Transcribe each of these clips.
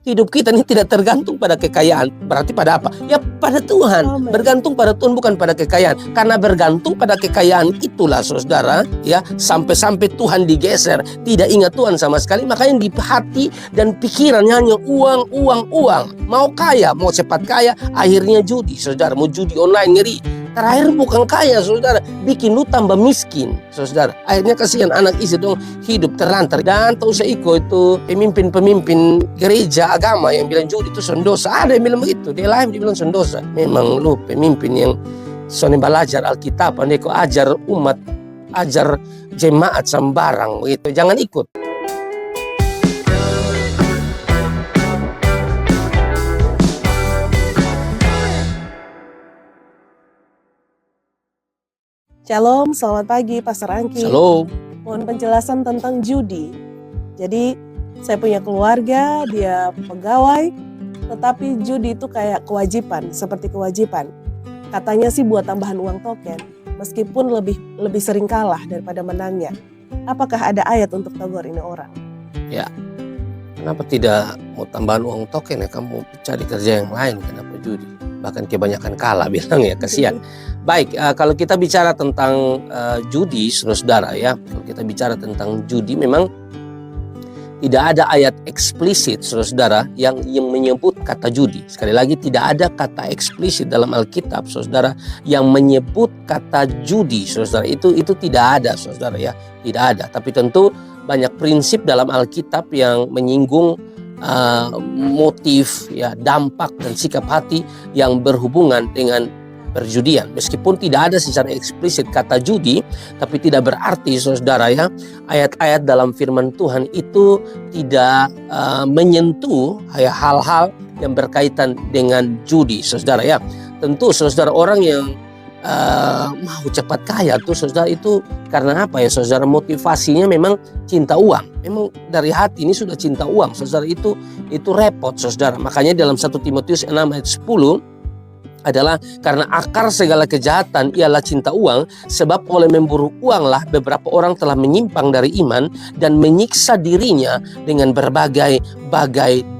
Hidup kita ini tidak tergantung pada kekayaan. Berarti pada apa? Ya pada Tuhan. Amen. Bergantung pada Tuhan, bukan pada kekayaan. Karena bergantung pada kekayaan itulah saudara, ya, sampai-sampai Tuhan digeser, tidak ingat Tuhan sama sekali. Makanya di hati dan pikirannya hanya uang, uang, uang. Mau kaya, mau cepat kaya, akhirnya judi, saudara. Mau judi online, ngeri. Terakhir bukan kaya, saudara, bikin lu tambah miskin, saudara. Akhirnya kasihan anak istri dong hidup terlantar. Dan tahu saya itu pemimpin-pemimpin gereja agama yang bilang judi itu sendosa. Ada yang bilang begitu, dia live dia bilang sendosa. Memang lu pemimpin yang soalnya belajar Alkitab, anda kok ajar umat, ajar jemaat sembarang begitu. Jangan ikut. Shalom, selamat pagi Pastor Angki. Shalom. Mohon penjelasan tentang judi. Jadi saya punya keluarga, dia pegawai, tetapi judi itu kayak kewajiban, seperti kewajiban. Katanya sih buat tambahan uang token, meskipun lebih sering kalah daripada menangnya. Apakah ada ayat untuk tegur ini orang? Ya, kenapa tidak mau tambahan uang token ya? Kamu cari kerja yang lain, kenapa judi? Bahkan kebanyakan kalah bilang ya, kasihan. Baik, kalau kita bicara tentang judi, saudara ya, kalau kita bicara tentang judi, memang tidak ada ayat eksplisit, saudara, yang menyebut kata judi. Sekali lagi, tidak ada kata eksplisit dalam Alkitab, saudara, yang menyebut kata judi, saudara. Itu tidak ada, saudara ya, tidak ada. Tapi tentu banyak prinsip dalam Alkitab yang menyinggung motif, ya, dampak dan sikap hati yang berhubungan dengan perjudian. Meskipun tidak ada secara eksplisit kata judi, tapi tidak berarti, saudara ya, ayat-ayat dalam firman Tuhan itu tidak menyentuh hal-hal yang berkaitan dengan judi, saudara ya. Tentu saudara, orang yang mau cepat kaya tuh, saudara, itu karena apa ya, saudara? Motivasinya memang cinta uang. Memang dari hati ini sudah cinta uang, saudara. Itu repot, saudara. Makanya dalam 1 Timotius 6 ayat 10 adalah karena akar segala kejahatan ialah cinta uang, sebab oleh memburu uanglah beberapa orang telah menyimpang dari iman dan menyiksa dirinya dengan berbagai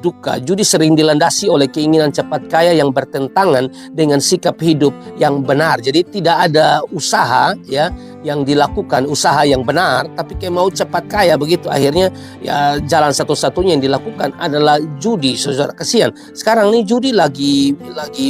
duka. Judi sering dilandasi oleh keinginan cepat kaya yang bertentangan dengan sikap hidup yang benar. Jadi tidak ada usaha ya yang dilakukan, usaha yang benar, tapi kayak mau cepat kaya begitu. Akhirnya ya jalan satu-satunya yang dilakukan adalah judi, saudara. Kasihan. Sekarang nih judi lagi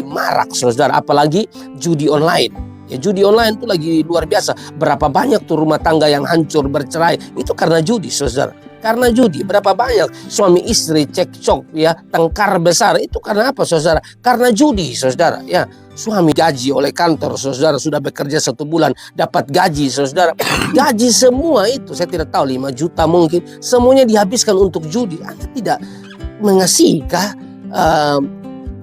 marak, saudara, apalagi judi online. Ya, judi online itu lagi luar biasa. Berapa banyak tuh rumah tangga yang hancur, bercerai, itu karena judi, saudara. Karena judi. Berapa banyak suami istri cekcok, ya, tengkar besar, itu karena apa, saudara? Karena judi, saudara. Ya, suami gaji oleh kantor, saudara, sudah bekerja 1 bulan dapat gaji, saudara. Gaji semua itu, saya tidak tahu, 5 juta mungkin, semuanya dihabiskan untuk judi. Anda tidak mengasihkah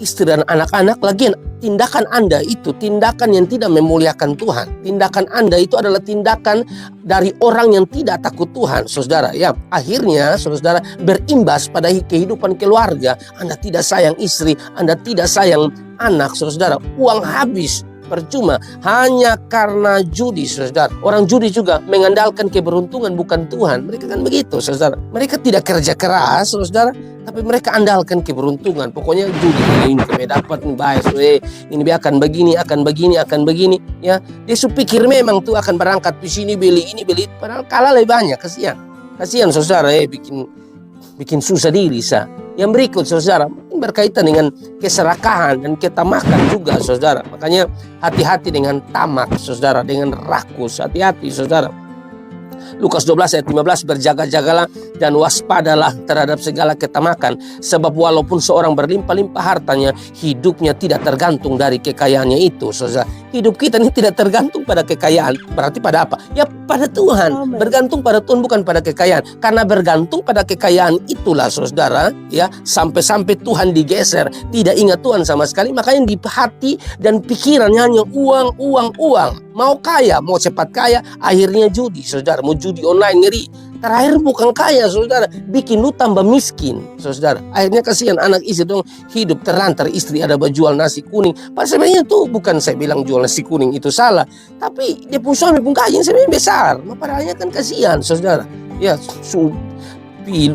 istri dan anak-anak? Lagian tindakan Anda itu tindakan yang tidak memuliakan Tuhan. Tindakan Anda itu adalah tindakan dari orang yang tidak takut Tuhan, saudara. Ya, akhirnya, saudara, berimbas pada kehidupan keluarga. Anda tidak sayang istri, Anda tidak sayang anak, saudara. Uang habis percuma hanya karena judi, saudara. Orang judi juga mengandalkan keberuntungan, bukan Tuhan. Mereka kan begitu, saudara. Mereka tidak kerja keras, saudara, tapi mereka andalkan keberuntungan. Pokoknya judi, ini kami dapat nih, baik, ini akan begini, ya. Dia supikir memang tuh akan berangkat di sini beli ini beli, padahal kalah lebih banyak. Kasihan, saudara, bikin susah diri sah. Yang berikut, saudara, berkaitan dengan keserakahan dan ketamakan juga, saudara. Makanya hati-hati dengan tamak, saudara, dengan rakus, hati-hati, saudara. Lukas 12 ayat 15, berjaga-jagalah dan waspadalah terhadap segala ketamakan, sebab walaupun seorang berlimpah-limpah hartanya, hidupnya tidak tergantung dari kekayaannya itu, saudara. Hidup kita ini tidak tergantung pada kekayaan. Berarti pada apa? Ya pada Tuhan. Amen. Bergantung pada Tuhan, bukan pada kekayaan. Karena bergantung pada kekayaan itulah, saudara, ya, sampai-sampai Tuhan digeser, tidak ingat Tuhan sama sekali. Makanya di hati dan pikirannya hanya uang, uang, uang. Mau kaya, mau cepat kaya, akhirnya judi, saudara. Mau judi online, ngeri. Terakhir bukan kaya, saudara, bikin lu tambah miskin, saudara. Akhirnya kasihan anak istri dong hidup terlantar. Istri ada jual nasi kuning. Padahal sebenarnya itu bukan saya bilang jual nasi kuning itu salah, tapi dia pun suami pun gaji sebenarnya besar. Padahalnya kan kasihan, saudara. Ya,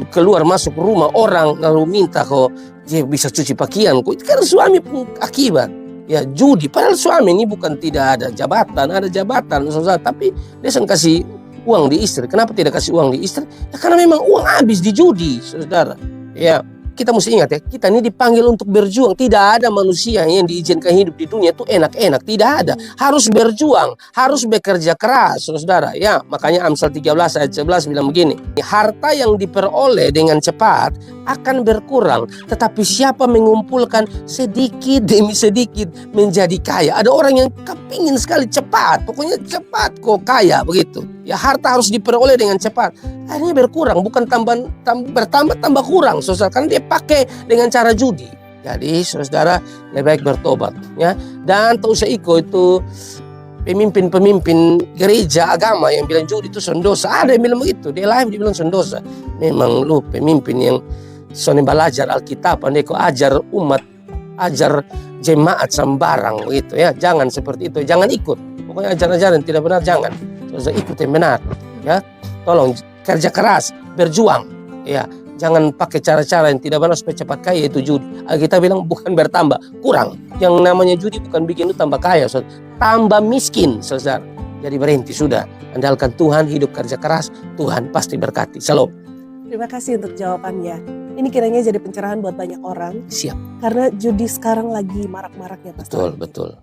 keluar masuk rumah orang lalu minta kok dia bisa cuci pakaian, kok itu kan suami pun akibat. Ya judi, padahal suami ini bukan tidak ada jabatan, saudara, tapi dia kasih uang di istri. Kenapa tidak kasih uang di istri? Ya karena memang uang habis di judi, saudara. Ya, kita mesti ingat ya, kita ini dipanggil untuk berjuang. Tidak ada manusia yang diizinkan hidup di dunia itu enak-enak. Tidak ada. Harus berjuang, harus bekerja keras, saudara. Ya, makanya Amsal 13 ayat 11 bilang begini. Harta yang diperoleh dengan cepat akan berkurang, tetapi siapa mengumpulkan sedikit demi sedikit menjadi kaya. Ada orang yang kepingin sekali cepat, pokoknya cepat kok kaya begitu. Ya, harta harus diperoleh dengan cepat. Akhirnya berkurang, bukan bertambah tambah kurang, saudara, karena dia pakai dengan cara judi. Jadi saudara lebih baik bertobat, ya. Dan tak usah ikut itu pemimpin-pemimpin gereja agama yang bilang judi itu sendosa. Ada yang bilang begitu, dia live dia bilang sendosa. Memang lu pemimpin yang soalnya belajar Alkitab, andai kau ajar umat, ajar jemaat sembarang begitu ya. Jangan seperti itu, jangan ikut. Pokoknya ajaran-ajaran tidak benar jangan. Saudara ikut yang benar, ya. Tolong kerja keras, berjuang, ya. Jangan pakai cara-cara yang tidak benar supaya cepat kaya, itu judi. Kita bilang bukan bertambah, kurang. Yang namanya judi bukan bikin lu tambah kaya, saudara. Tambah miskin, saudara. Jadi berhenti sudah. Andalkan Tuhan, hidup kerja keras, Tuhan pasti berkati. Shalom. Terima kasih untuk jawabannya. Ini kiranya jadi pencerahan buat banyak orang. Siap. Karena judi sekarang lagi marak-maraknya, Pastor. Betul.